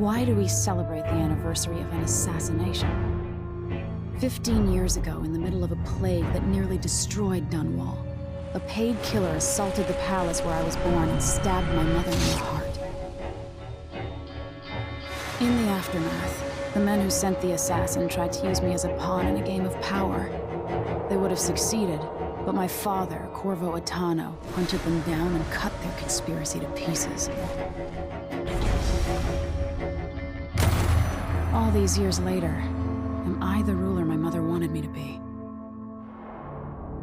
Why do we celebrate the anniversary of an assassination? 15 years ago, in the middle of a plague that nearly destroyed Dunwall, a paid killer assaulted the palace where I was born and stabbed my mother in the heart. In the aftermath, the men who sent the assassin tried to use me as a pawn in a game of power. They would have succeeded, but my father, Corvo Attano, hunted them down and cut their conspiracy to pieces. All these years later, am I the ruler my mother wanted me to be?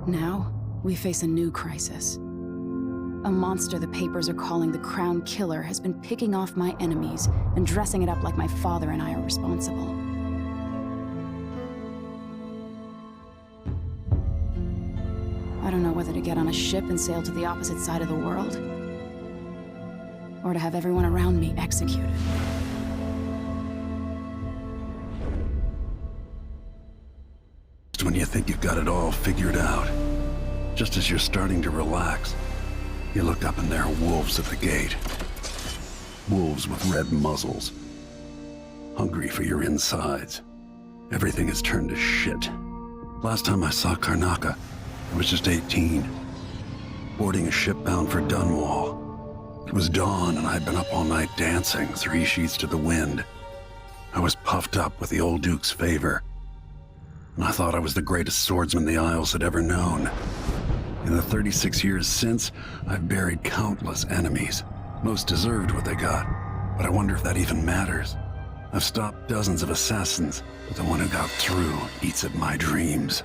Now, we face a new crisis. A monster the papers are calling the Crown Killer has been picking off my enemies and dressing it up like my father and I are responsible. I don't know whether to get on a ship and sail to the opposite side of the world, or to have everyone around me executed. When you think you've got it all figured out, just as you're starting to relax, you look up and there are wolves at the gate. Wolves with red muzzles, hungry for your insides. Everything has turned to shit. Last time I saw Karnaca, I was just 18, boarding a ship bound for Dunwall. It was dawn and I'd been up all night dancing, 3 sheets to the wind. I was puffed up with the old Duke's favor, and I thought I was the greatest swordsman the Isles had ever known. In the 36 years since, I've buried countless enemies. Most deserved what they got, but I wonder if that even matters. I've stopped dozens of assassins, but the one who got through eats at my dreams.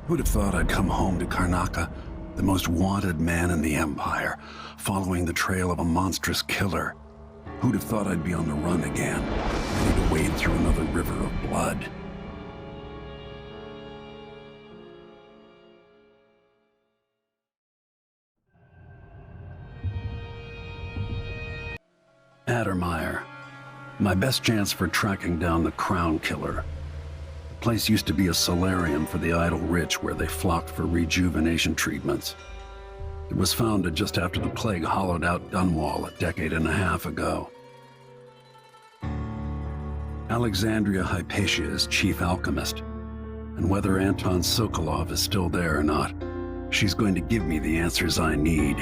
Who'd have thought I'd come home to Karnaca, the most wanted man in the Empire, following the trail of a monstrous killer? Who'd have thought I'd be on the run again, ready to wade through another river of blood? Addermire. My best chance for tracking down the Crown Killer. The place used to be a solarium for the idle rich where they flocked for rejuvenation treatments. It was founded just after the plague hollowed out Dunwall a decade and a half ago. Alexandria Hypatia is chief alchemist, and whether Anton Sokolov is still there or not, she's going to give me the answers I need.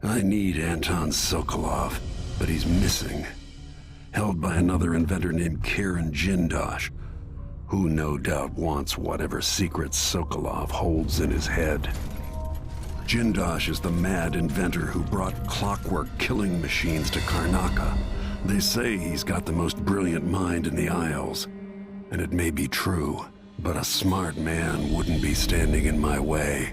I need Anton Sokolov, but he's missing. Held by another inventor named Kieran Jindosh, who no doubt wants whatever secrets Sokolov holds in his head. Jindosh is the mad inventor who brought clockwork killing machines to Karnaca. They say he's got the most brilliant mind in the Isles, and it may be true, but a smart man wouldn't be standing in my way.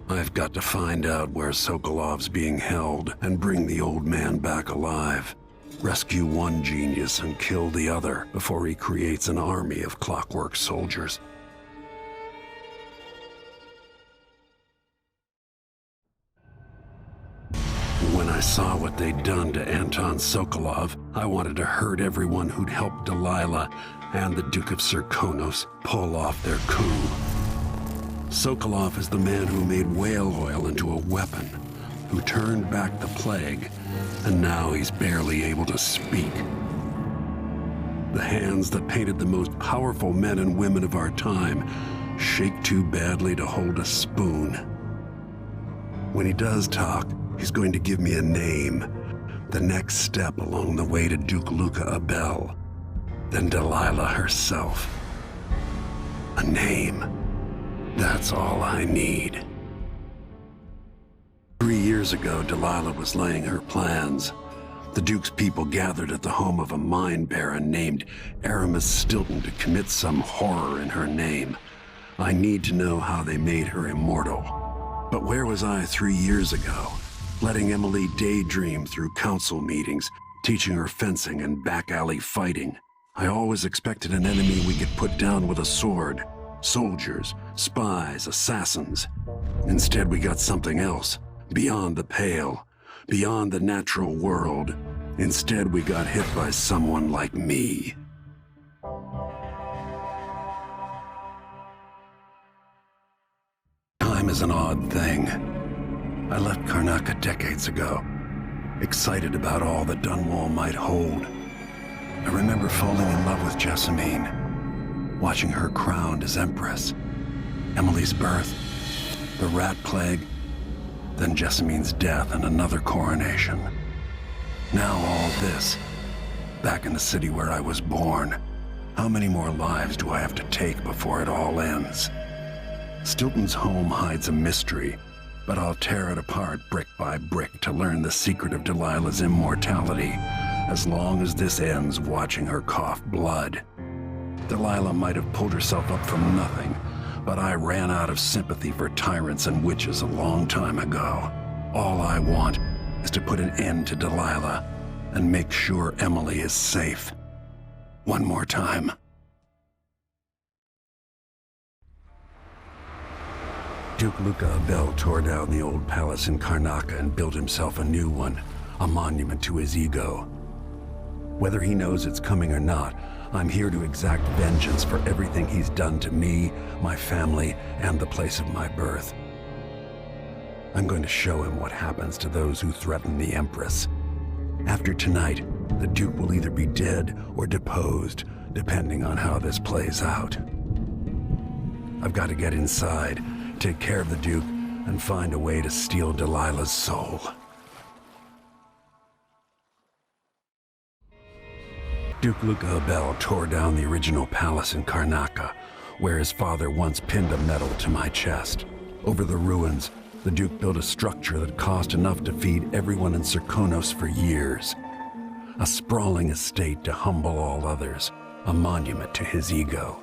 I've got to find out where Sokolov's being held and bring the old man back alive. Rescue one genius and kill the other before he creates an army of clockwork soldiers. When I saw what they'd done to Anton Sokolov, I wanted to hurt everyone who'd helped Delilah and the Duke of Serkonos pull off their coup. Sokolov is the man who made whale oil into a weapon, who turned back the plague, and now he's barely able to speak. The hands that painted the most powerful men and women of our time shake too badly to hold a spoon. When he does talk, he's going to give me a name, the next step along the way to Duke Luca Abel, then Delilah herself. A name. That's all I need. 3 years ago, Delilah was laying her plans. The Duke's people gathered at the home of a mine baron named Aramis Stilton to commit some horror in her name. I need to know how they made her immortal. But where was I 3 years ago? Letting Emily daydream through council meetings, teaching her fencing and back-alley fighting. I always expected an enemy we could put down with a sword. Soldiers, spies, assassins. Instead, we got something else, beyond the pale, beyond the natural world. Instead, we got hit by someone like me. is an odd thing. I left Karnaca decades ago, excited about all that Dunwall might hold. I remember falling in love with Jessamine, watching her crowned as Empress, Emily's birth, the rat plague, then Jessamine's death and another coronation. Now all this, back in the city where I was born. How many more lives do I have to take before it all ends? Stilton's home hides a mystery, but I'll tear it apart brick by brick to learn the secret of Delilah's immortality, as long as this ends watching her cough blood. Delilah might have pulled herself up from nothing, but I ran out of sympathy for tyrants and witches a long time ago. All I want is to put an end to Delilah and make sure Emily is safe. One more time. Duke Luca Abel tore down the old palace in Karnaca and built himself a new one, a monument to his ego. Whether he knows it's coming or not, I'm here to exact vengeance for everything he's done to me, my family, and the place of my birth. I'm going to show him what happens to those who threaten the Empress. After tonight, the Duke will either be dead or deposed, depending on how this plays out. I've got to get inside, take care of the Duke, and find a way to steal Delilah's soul. Duke Luca Abel tore down the original palace in Karnaca, where his father once pinned a medal to my chest. Over the ruins, the Duke built a structure that cost enough to feed everyone in Serkonos for years. A sprawling estate to humble all others, a monument to his ego.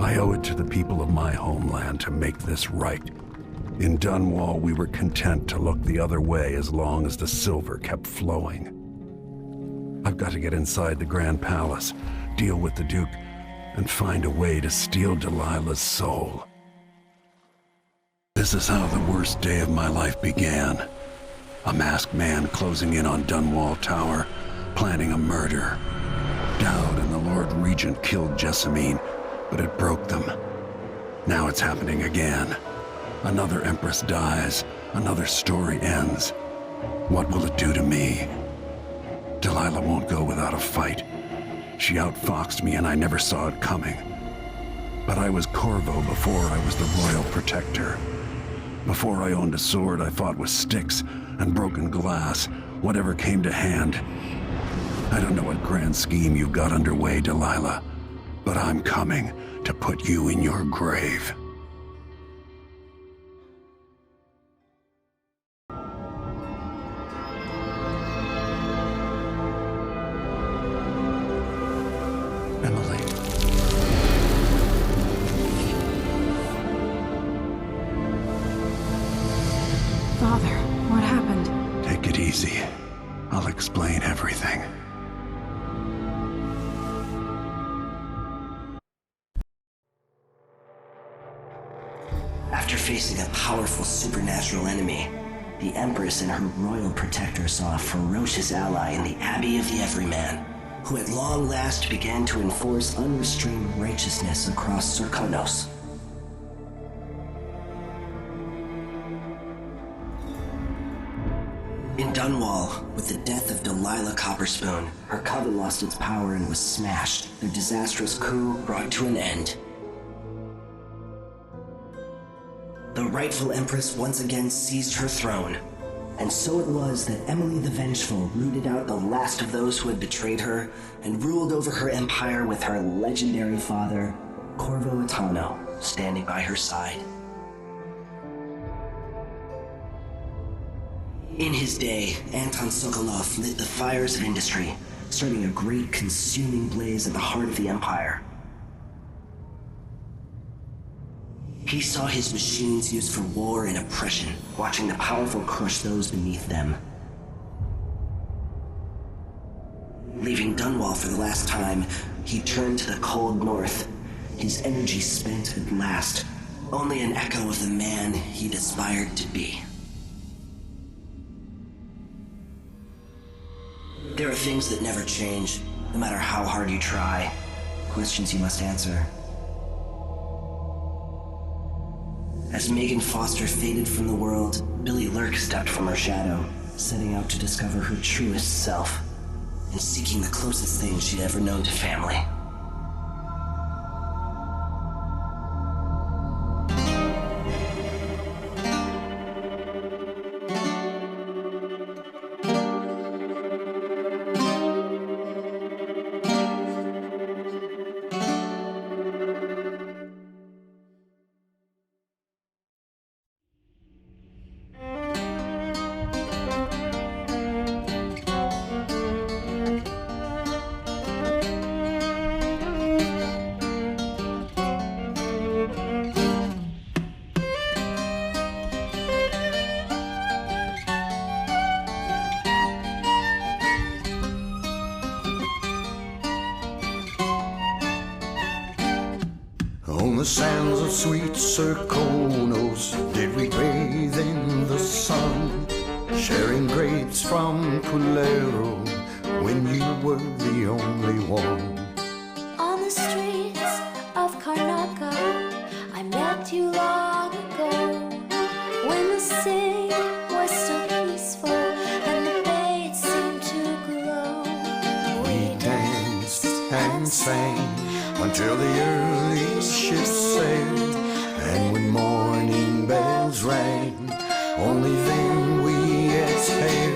I owe it to the people of my homeland to make this right. In Dunwall, we were content to look the other way as long as the silver kept flowing. I've got to get inside the Grand Palace, deal with the Duke, and find a way to steal Delilah's soul. This is how the worst day of my life began. A masked man closing in on Dunwall Tower, planning a murder. Dowd and the Lord Regent killed Jessamine, but it broke them. Now it's happening again. Another Empress dies, another story ends. What will it do to me? Delilah won't go without a fight. She outfoxed me and I never saw it coming. But I was Corvo before I was the Royal Protector. Before I owned a sword, I fought with sticks and broken glass, whatever came to hand. I don't know what grand scheme you've got underway, Delilah, but I'm coming to put you in your grave. Emily. Father, what happened? Take it easy. I'll explain everything. After facing a powerful supernatural enemy, the Empress and her royal protector saw a ferocious ally in the Abbey of the Everyman, who at long last began to enforce unrestrained righteousness across Serkonos. In Dunwall, with the death of Delilah Copperspoon, her coven lost its power and was smashed. Their disastrous coup brought to an end. The rightful Empress once again seized her throne, and so it was that Emily the Vengeful rooted out the last of those who had betrayed her and ruled over her empire with her legendary father, Corvo Attano, standing by her side. In his day, Anton Sokolov lit the fires of industry, starting a great consuming blaze at the heart of the empire. He saw his machines used for war and oppression, watching the powerful crush those beneath them. Leaving Dunwall for the last time, he turned to the cold north, his energy spent at last, only an echo of the man he'd aspired to be. There are things that never change, no matter how hard you try. Questions you must answer. As Megan Foster faded from the world, Billy Lurk stepped from her shadow, setting out to discover her truest self, and seeking the closest thing she'd ever known to family. On the sands of sweet Serkonos did we bathe in the sun, sharing grapes from Pulero when you were the only one. On the streets of Karnaka, I met you long ago, when the city was so peaceful and the bay seemed to glow. We danced and sang until the early ships sailed, and when morning bells rang, only then we exhaled.